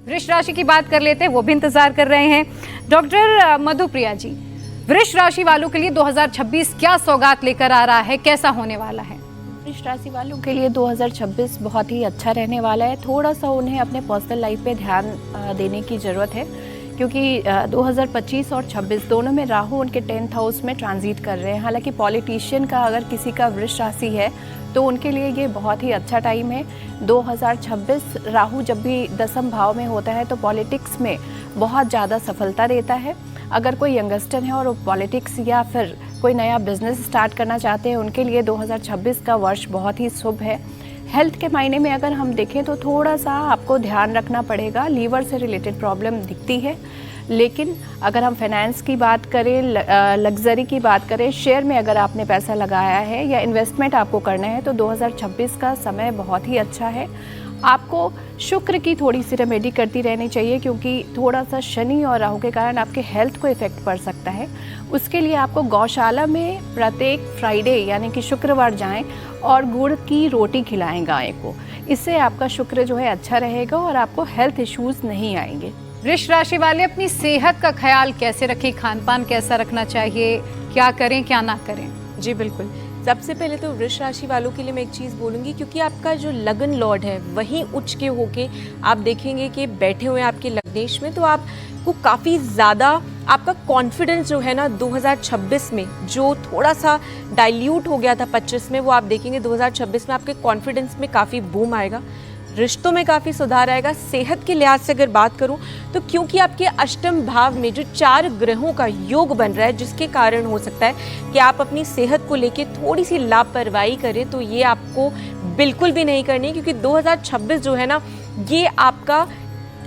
वृष राशि की बात कर लेते हैं, वो भी इंतजार कर रहे हैं। डॉक्टर मधुप्रिया जी, वृष राशि वालों के लिए 2026 क्या सौगात लेकर आ रहा है, कैसा होने वाला है? वृष राशि वालों के लिए 2026 बहुत ही अच्छा रहने वाला है। थोड़ा सा उन्हें अपने पर्सनल लाइफ पे ध्यान देने की ज़रूरत है, क्योंकि 2025 और 26 दोनों में राहु उनके 10th हाउस में ट्रांजिट कर रहे हैं। हालांकि पॉलिटिशियन का अगर किसी का वृष राशि है तो उनके लिए ये बहुत ही अच्छा टाइम है। 2026 राहु जब भी 10th भाव में होता है तो पॉलिटिक्स में बहुत ज़्यादा सफलता देता है। अगर कोई यंगस्टर है और वो पॉलिटिक्स या फिर कोई नया बिजनेस स्टार्ट करना चाहते हैं, उनके लिए 2026 का वर्ष बहुत ही शुभ है। हेल्थ के मायने में अगर हम देखें तो थोड़ा सा आपको ध्यान रखना पड़ेगा, लीवर से रिलेटेड प्रॉब्लम दिखती है। लेकिन अगर हम फाइनेंस की बात करें, लग्जरी की बात करें, शेयर में अगर आपने पैसा लगाया है या इन्वेस्टमेंट आपको करना है तो 2026 का समय बहुत ही अच्छा है। आपको शुक्र की थोड़ी सी रेमेडी करती रहनी चाहिए, क्योंकि थोड़ा सा शनि और राहु के कारण आपके हेल्थ को इफेक्ट पड़ सकता है। उसके लिए आपको गौशाला में प्रत्येक फ्राइडे यानी कि शुक्रवार जाएं और गुड़ की रोटी खिलाएं गाय को। इससे आपका शुक्र जो है अच्छा रहेगा और आपको हेल्थ इश्यूज नहीं आएंगे। वृष राशि वाले अपनी सेहत का ख्याल कैसे रखें, खान पान कैसा रखना चाहिए, क्या करें क्या ना करें? जी बिल्कुल, सबसे पहले तो वृष राशि वालों के लिए मैं एक चीज़ बोलूँगी, क्योंकि आपका जो लगन लॉर्ड है वहीं उच्च के होके आप देखेंगे कि बैठे हुए आपके लग्नेश में, तो आपको काफ़ी ज़्यादा आपका कॉन्फिडेंस जो है ना 2026 में जो थोड़ा सा डाइल्यूट हो गया था 25 में, वो आप देखेंगे 2026 में आपके कॉन्फिडेंस में काफ़ी बूम आएगा। रिश्तों में काफ़ी सुधार आएगा। सेहत के लिहाज से अगर बात करूं तो क्योंकि आपके अष्टम भाव में जो 4 ग्रहों का योग बन रहा है, जिसके कारण हो सकता है कि आप अपनी सेहत को लेके थोड़ी सी लापरवाही करें, तो ये आपको बिल्कुल भी नहीं करनी, क्योंकि 2026 जो है ना ये आपका,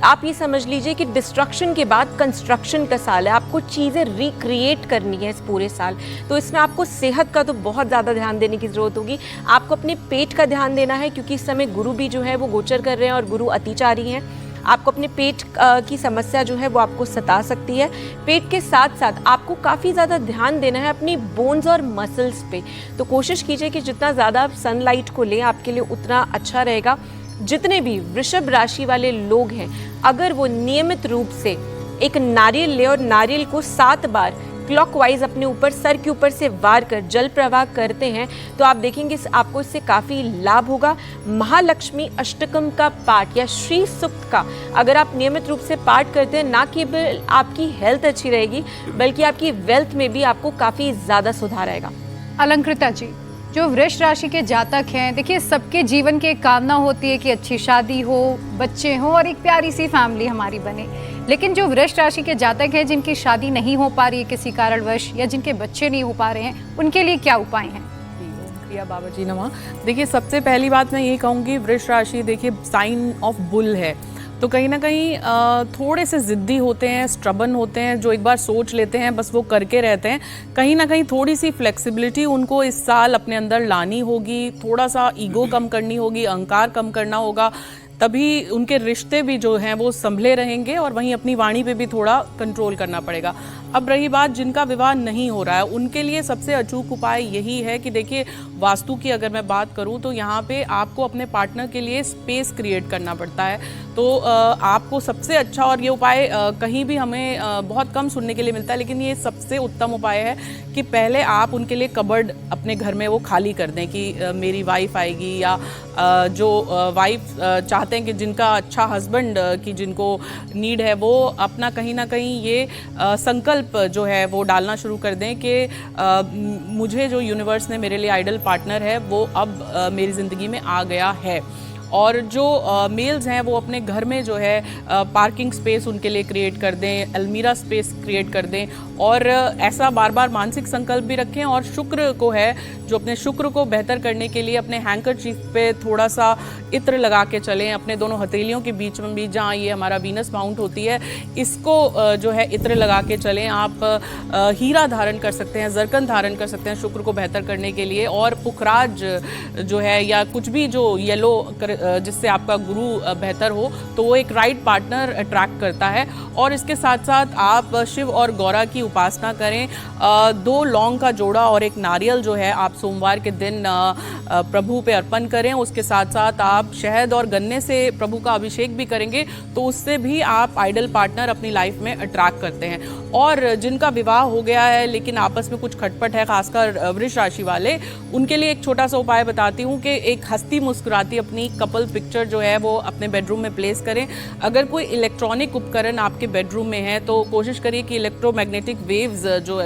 आप ये समझ लीजिए कि डिस्ट्रक्शन के बाद कंस्ट्रक्शन का साल है। आपको चीज़ें रिक्रिएट करनी है इस पूरे साल, तो इसमें आपको सेहत का तो बहुत ज़्यादा ध्यान देने की ज़रूरत होगी। आपको अपने पेट का ध्यान देना है, क्योंकि इस समय गुरु भी जो है वो गोचर कर रहे हैं और गुरु अतिचारी हैं। आपको अपने पेट की समस्या जो है वो आपको सता सकती है। पेट के साथ साथ आपको काफ़ी ज़्यादा ध्यान देना है अपनी बोन्स और मसल्स पे। तो कोशिश कीजिए कि जितना ज़्यादा आप सनलाइट को लें आपके लिए उतना अच्छा रहेगा। जितने भी वृषभ राशि वाले लोग हैं, अगर वो नियमित रूप से एक नारियल ले और नारियल को 7 बार क्लॉकवाइज अपने ऊपर, सर के ऊपर से वार कर जल प्रवाह करते हैं, तो आप देखेंगे आपको इससे काफ़ी लाभ होगा। महालक्ष्मी अष्टकम का पाठ या श्री सूक्त का अगर आप नियमित रूप से पाठ करते हैं, ना केवल आपकी हेल्थ अच्छी रहेगी बल्कि आपकी वेल्थ में भी आपको काफ़ी ज़्यादा सुधार आएगा। अलंकृता जी, जो वृष राशि के जातक हैं, देखिए सबके जीवन की एक कामना होती है कि अच्छी शादी हो, बच्चे हों और एक प्यारी सी फैमिली हमारी बने। लेकिन जो वृष राशि के जातक हैं जिनकी शादी नहीं हो पा रही है किसी कारणवश, या जिनके बच्चे नहीं हो पा रहे हैं, उनके लिए क्या उपाय हैं? प्रिया बाबा जी नमः। देखिए सबसे पहली बात मैं ये कहूँगी, वृष राशि देखिए साइन ऑफ बुल है, तो कहीं ना कहीं थोड़े से ज़िद्दी होते हैं, स्ट्रबन होते हैं, जो एक बार सोच लेते हैं बस वो करके रहते हैं। कहीं ना कहीं थोड़ी सी फ्लेक्सिबिलिटी उनको इस साल अपने अंदर लानी होगी, थोड़ा सा ईगो कम करनी होगी, अहंकार कम करना होगा, तभी उनके रिश्ते भी जो हैं वो संभले रहेंगे। और वहीं अपनी वाणी पे भी थोड़ा कंट्रोल करना पड़ेगा। अब रही बात जिनका विवाह नहीं हो रहा है, उनके लिए सबसे अचूक उपाय यही है कि देखिए वास्तु की अगर मैं बात करूं तो यहाँ पे आपको अपने पार्टनर के लिए स्पेस क्रिएट करना पड़ता है। तो आपको सबसे अच्छा, और ये उपाय कहीं भी हमें बहुत कम सुनने के लिए मिलता है, लेकिन ये सबसे उत्तम उपाय है कि पहले आप उनके लिए कबर्ड अपने घर में वो खाली कर दें कि मेरी वाइफ आएगी, या जो वाइफ चाहते हैं कि जिनका अच्छा हस्बैंड की जिनको नीड है, वो अपना कहीं ना कहीं ये संकल्प जो है वो डालना शुरू कर दें कि मुझे जो यूनिवर्स ने मेरे लिए आइडल पार्टनर है वो अब मेरी ज़िंदगी में आ गया है। और जो मेल्स हैं वो अपने घर में जो है पार्किंग स्पेस उनके लिए क्रिएट कर दें, अलमीरा स्पेस क्रिएट कर दें, और ऐसा बार बार मानसिक संकल्प भी रखें। और शुक्र को है जो अपने शुक्र को बेहतर करने के लिए अपने हैंकरचीफ पे थोड़ा सा इत्र लगा के चलें, अपने दोनों हथेलियों के बीच में भी जहाँ ये हमारा वीनस माउंट होती है, इसको जो है इत्र लगा के चलें। आप हीरा धारण कर सकते हैं, जरकन धारण कर सकते हैं शुक्र को बेहतर करने के लिए। और पुखराज जो है या कुछ भी जो येलो जिससे आपका गुरु बेहतर हो, तो वो एक राइट पार्टनर अट्रैक्ट करता है। और इसके साथ साथ आप शिव और गौरा की उपासना करें। 2 लौंग का जोड़ा और एक नारियल जो है आप सोमवार के दिन प्रभु पे अर्पण करें। उसके साथ साथ आप शहद और गन्ने से प्रभु का अभिषेक भी करेंगे, तो उससे भी आप आइडल पार्टनर अपनी लाइफ में अट्रैक्ट करते हैं। और जिनका विवाह हो गया है लेकिन आपस में कुछ खटपट है, खासकर वृष राशि वाले, उनके लिए एक छोटा सा उपाय बताती हूँ कि एक हंसती मुस्कुराती अपनी कपल पिक्चर जो है वो अपने बेडरूम में प्लेस करें। अगर कोई इलेक्ट्रॉनिक उपकरण आपके बेडरूम में है तो कोशिश करिए कि इलेक्ट्रोमैग्नेटिक वेव्स जो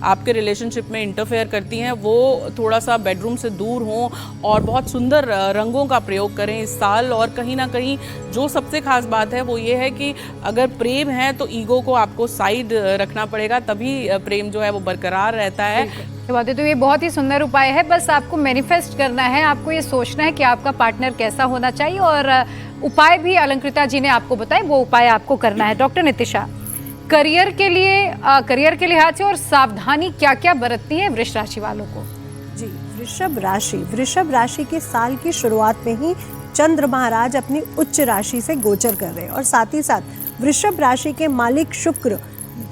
आपके रिलेशनशिप में इंटरफेयर करती हैं वो थोड़ा सा बेडरूम से दूर हों, और बहुत सुंदर रंगों का प्रयोग करें इस साल। और कहीं ना कहीं जो सबसे खास बात है वो ये है कि अगर प्रेम है तो ईगो को आपको साइड रखना पड़ेगा, तभी प्रेम जो है वो बरकरार रहता है। बात है, तो ये बहुत ही सुंदर उपाय है। बस आपको मैनिफेस्ट करना है, आपको ये सोचना है कि आपका पार्टनर कैसा होना चाहिए, और उपाय भी अलंकृता जी ने आपको बताए, वो उपाय आपको करना है। डॉक्टर नितिशा, करियर के लिए करियर के लिहाज से और सावधानी क्या क्या बरतनी है वृष राशि वालों को? जी, वृषभ राशि के साल की शुरुआत में ही चंद्र महाराज अपनी उच्च राशि से गोचर कर रहे हैं, और साथ ही साथ वृषभ राशि के मालिक शुक्र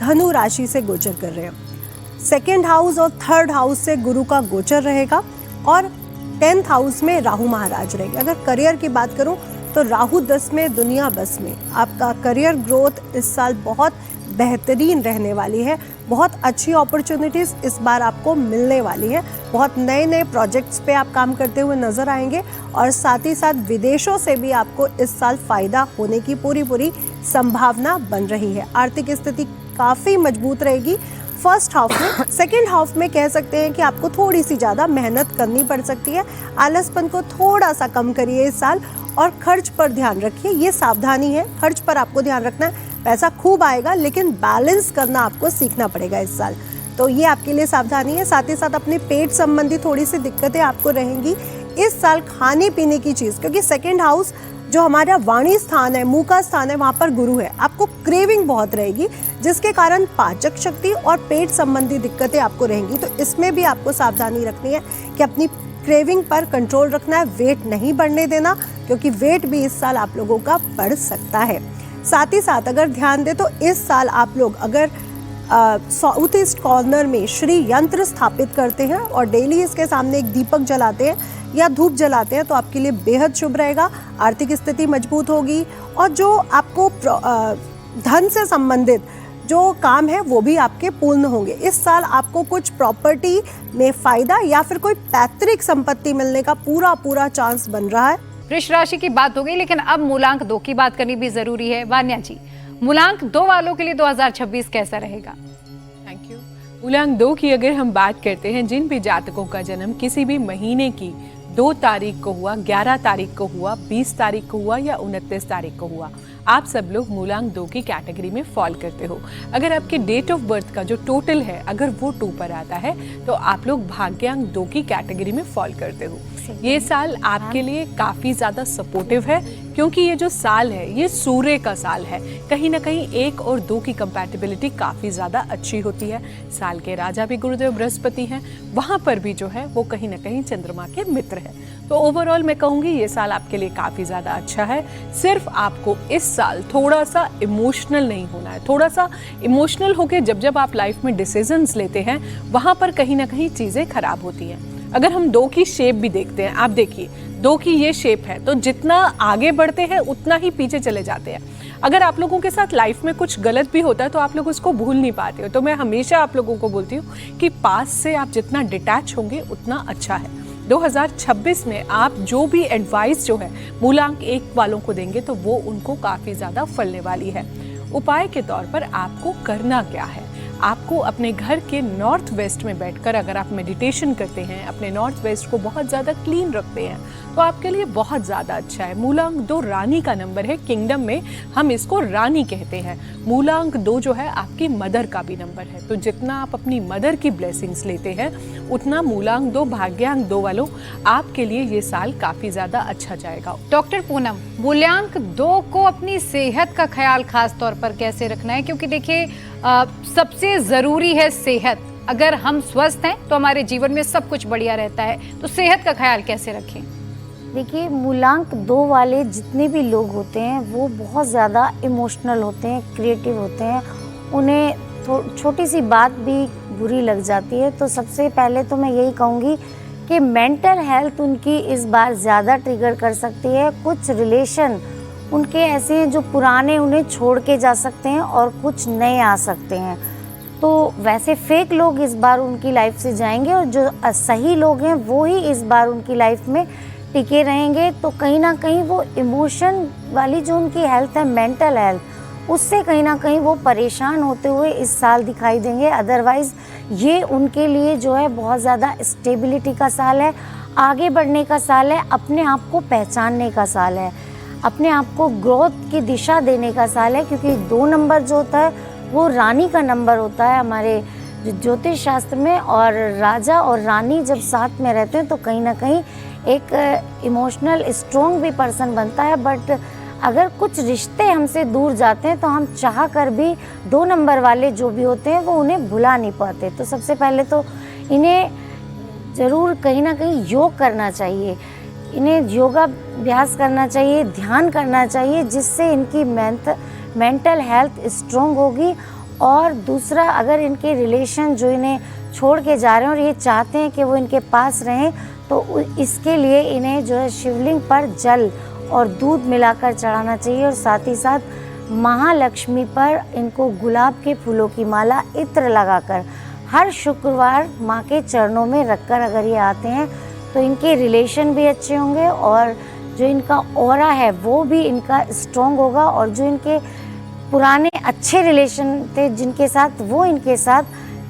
धनु राशि से गोचर कर रहे हैं। 2nd हाउस और 3rd हाउस से गुरु का गोचर रहेगा, और 10th हाउस में राहु महाराज रहेंगे। अगर करियर की बात करूं तो राहु 10 में, दुनिया 10 में। आपका करियर ग्रोथ इस साल बहुत बेहतरीन रहने वाली है। बहुत अच्छी अपॉर्चुनिटीज़ इस बार आपको मिलने वाली है। बहुत नए नए प्रोजेक्ट्स पे आप काम करते हुए नज़र आएंगे, और साथ ही साथ विदेशों से भी आपको इस साल फ़ायदा होने की पूरी संभावना बन रही है। आर्थिक स्थिति काफ़ी मजबूत रहेगी 1st हाफ में। 2nd हाफ में कह सकते हैं कि आपको थोड़ी सी ज़्यादा मेहनत करनी पड़ सकती है। आलसपन को थोड़ा सा कम करिए इस साल, और खर्च पर ध्यान रखिए। ये सावधानी है, खर्च पर आपको ध्यान रखना है। पैसा खूब आएगा लेकिन बैलेंस करना आपको सीखना पड़ेगा इस साल, तो ये आपके लिए सावधानी है। साथ ही साथ अपने पेट संबंधी थोड़ी सी दिक्कतें आपको रहेंगी इस साल। खाने पीने की चीज़, क्योंकि 2nd हाउस जो हमारा वाणी स्थान है, मुंह का स्थान है, वहाँ पर गुरु है, आपको क्रेविंग बहुत रहेगी, जिसके कारण पाचक शक्ति और पेट संबंधी दिक्कतें आपको रहेंगी। तो इसमें भी आपको सावधानी रखनी है कि अपनी क्रेविंग पर कंट्रोल रखना है। वेट नहीं बढ़ने देना, क्योंकि वेट भी इस साल आप लोगों का बढ़ सकता है। साथ ही साथ अगर ध्यान दें तो इस साल आप लोग अगर साउथ ईस्ट कॉर्नर में श्री यंत्र स्थापित करते हैं और डेली इसके सामने एक दीपक जलाते हैं या धूप जलाते हैं, तो आपके लिए बेहद शुभ रहेगा। आर्थिक स्थिति मजबूत होगी, और जो आपको धन से संबंधित जो काम है वो भी आपके पूर्ण होंगे। इस साल आपको कुछ प्रॉपर्टी में फ़ायदा या फिर कोई पैतृक संपत्ति मिलने का पूरा चांस बन रहा है। वृष राशि की बात हो गई, लेकिन अब मूलांक 2 की बात करनी भी जरूरी है। वान्या जी, मूलांक 2 वालों के लिए 2026 कैसा रहेगा? Thank you. मूलांक 2 की अगर हम बात करते हैं, जिन भी जातकों का जन्म किसी भी महीने की 2 तारीख को हुआ, 11 तारीख को हुआ, 20 तारीख को हुआ या 29 तारीख को हुआ, आप सब लोग मूलांक 2 की कैटेगरी में फॉल करते हो। अगर आपके डेट ऑफ बर्थ का जो टोटल है अगर वो 2 पर आता है तो आप लोग भाग्यांक 2 की कैटेगरी में फॉल करते हो। ये साल आपके लिए काफ़ी ज़्यादा सपोर्टिव है, क्योंकि ये जो साल है ये सूर्य का साल है। कहीं ना कहीं 1 और 2 की कंपैटिबिलिटी काफ़ी ज़्यादा अच्छी होती है। साल के राजा भी गुरुदेव बृहस्पति हैं, वहाँ पर भी जो है वो कहीं ना कहीं चंद्रमा के मित्र है। तो ओवरऑल मैं कहूँगी ये साल आपके लिए काफ़ी ज़्यादा अच्छा है। सिर्फ आपको इस साल थोड़ा सा इमोशनल नहीं होना है। थोड़ा सा इमोशनल होकर जब आप लाइफ में डिसीजंस लेते हैं वहाँ पर कहीं ना कहीं चीज़ें खराब होती हैं। अगर हम 2 की शेप भी देखते हैं, आप देखिए 2 की ये शेप है, तो जितना आगे बढ़ते हैं उतना ही पीछे चले जाते हैं। अगर आप लोगों के साथ लाइफ में कुछ गलत भी होता है तो आप लोग उसको भूल नहीं पाते हो। तो मैं हमेशा आप लोगों को बोलती हूँ कि पास से आप जितना डिटैच होंगे उतना अच्छा है। 2026 में आप जो भी एडवाइस जो है मूलांक 1 वालों को देंगे तो वो उनको काफ़ी ज़्यादा फलने वाली है। उपाय के तौर पर आपको करना क्या है? आपको अपने घर के नॉर्थ वेस्ट में बैठकर अगर आप मेडिटेशन करते हैं, अपने नॉर्थ वेस्ट को बहुत ज़्यादा क्लीन रखते हैं, तो आपके लिए बहुत ज़्यादा अच्छा है। मूलांक 2 रानी का नंबर है, किंगडम में हम इसको रानी कहते हैं। मूलांक 2 जो है आपकी मदर का भी नंबर है, तो जितना आप अपनी मदर की ब्लेसिंग्स लेते हैं उतना मूलांक 2 भाग्यांक 2 वालों आपके लिए ये साल काफ़ी ज़्यादा अच्छा जाएगा। डॉक्टर पूनम, मूलांक 2 को अपनी सेहत का ख्याल खास तौर पर कैसे रखना है? क्योंकि देखिए सबसे ज़रूरी है सेहत। अगर हम स्वस्थ हैं तो हमारे जीवन में सब कुछ बढ़िया रहता है, तो सेहत का ख्याल कैसे रखें? देखिए, मूलांक 2 वाले जितने भी लोग होते हैं वो बहुत ज़्यादा इमोशनल होते हैं, क्रिएटिव होते हैं। उन्हें छोटी सी बात भी बुरी लग जाती है। तो सबसे पहले तो मैं यही कहूँगी कि मेंटल हेल्थ उनकी इस बार ज़्यादा ट्रिगर कर सकती है। कुछ रिलेशन उनके ऐसे हैं जो पुराने उन्हें छोड़ के जा सकते हैं और कुछ नए आ सकते हैं। तो वैसे फेक लोग इस बार उनकी लाइफ से जाएंगे और जो सही लोग हैं वो ही इस बार उनकी लाइफ में टिके रहेंगे। तो कहीं ना कहीं वो इमोशन वाली जो उनकी हेल्थ है, मेंटल हेल्थ, उससे कहीं ना कहीं वो परेशान होते हुए इस साल दिखाई देंगे। अदरवाइज़ ये उनके लिए जो है बहुत ज़्यादा स्टेबिलिटी का साल है, आगे बढ़ने का साल है, अपने आप को पहचानने का साल है, अपने आप को ग्रोथ की दिशा देने का साल है। क्योंकि 2 नंबर जो होता है वो रानी का नंबर होता है हमारे ज्योतिष शास्त्र में, और राजा और रानी जब साथ में रहते हैं तो कहीं ना कहीं एक इमोशनल स्ट्रॉन्ग भी पर्सन बनता है। बट अगर कुछ रिश्ते हमसे दूर जाते हैं तो हम चाह कर भी 2 नंबर वाले जो भी होते हैं वो उन्हें भुला नहीं पाते। तो सबसे पहले तो इन्हें ज़रूर कहीं ना कहीं योग करना चाहिए, इन्हें योगाभ्यास करना चाहिए, ध्यान करना चाहिए, जिससे इनकी मेंटल हेल्थ स्ट्रॉन्ग होगी। और दूसरा, अगर इनके रिलेशन जो इन्हें छोड़ के जा रहे हैं और ये चाहते हैं कि वो इनके पास रहें, तो इसके लिए इन्हें जो है शिवलिंग पर जल और दूध मिलाकर चढ़ाना चाहिए। और साथ ही साथ महालक्ष्मी पर इनको गुलाब के फूलों की माला इत्र लगाकर हर शुक्रवार माँ के चरणों में रखकर अगर ये आते हैं तो इनके रिलेशन भी अच्छे होंगे और जो इनका ऑरा है वो भी इनका स्ट्रॉन्ग होगा। और जो इनके पुराने अच्छे रिलेशन थे जिनके साथ, वो इनके साथ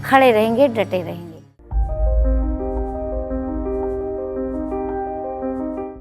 खड़े रहेंगे, डटे रहेंगे।